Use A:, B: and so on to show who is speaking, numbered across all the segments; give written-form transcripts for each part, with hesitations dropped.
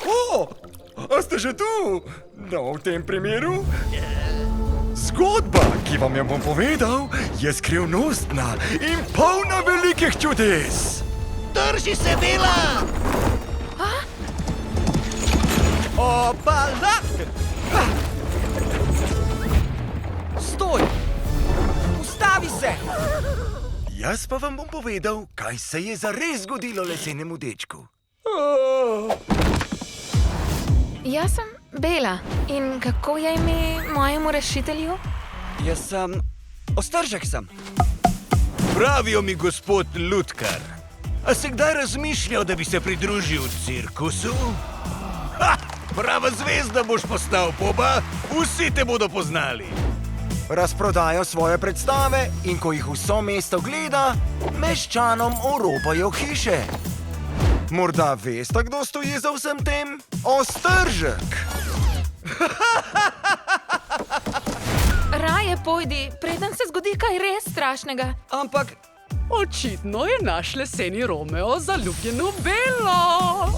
A: O, a ste že tu? No, v tem primeru... Zgodba, ki vam jo bom povedal, je skrivnostna in polna velikih čudes.
B: Drži se, Bela!
C: Opala! Stoj! Ustavi se!
A: Jaz pa vam bom povedal, kaj se je zares zgodilo lesenemu dečku.
D: Jaz sem Bela. In kako je ime mojemu rešitelju?
C: Jaz sem... Ostržek sem.
B: Pravijo mi gospod Lutkar. A si kdaj razmišljal, da bi se pridružil cirkusu? Ha! Prava zvezda boš postal, Boba. Vsi te bodo poznali.
A: Razprodajo svoje predstave in ko jih vso mesto gleda, meščanom oropajo hiše. Morda veste, kdo stoji za vsem tem? Ostržek!
D: Raje pojdi, preden se zgodi kaj res strašnega.
C: Ampak
E: Očitno je naš leseni Romeo zaljubljen v Belo.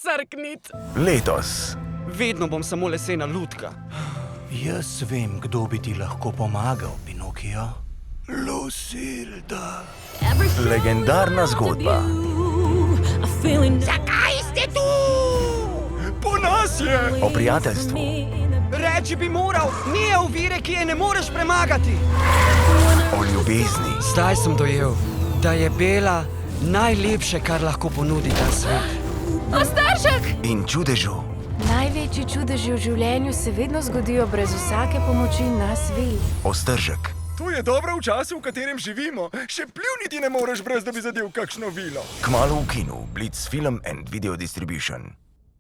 E: Zacrknit.
A: Letos.
C: vedno bom samo lesena lutka.
B: Jaz vem, kdo bi ti lahko pomagal, Pinokio. Lucilda.
A: Legendarna zgodba.
F: Zakaj ste tu?
A: Po nas je! O prijateljstvu,
C: Reči bi moral, ni je ovire, ki je ne moreš premagati.
A: o ljubezni
C: Zdaj sem dojel, da je Bela najlepše, kar lahko ponudi ta svet.
D: Ostržek!
A: in čudežu.
D: Največji čudeži v življenju se vedno zgodijo brez vsake pomoči nas dveh.
A: Ostržek. To je dobro v času, v katerem živimo. Še pljuniti ne moreš, brez da bi zadel kakšno vilo. Kmalu v kinu, Blitz Film and Video Distribution.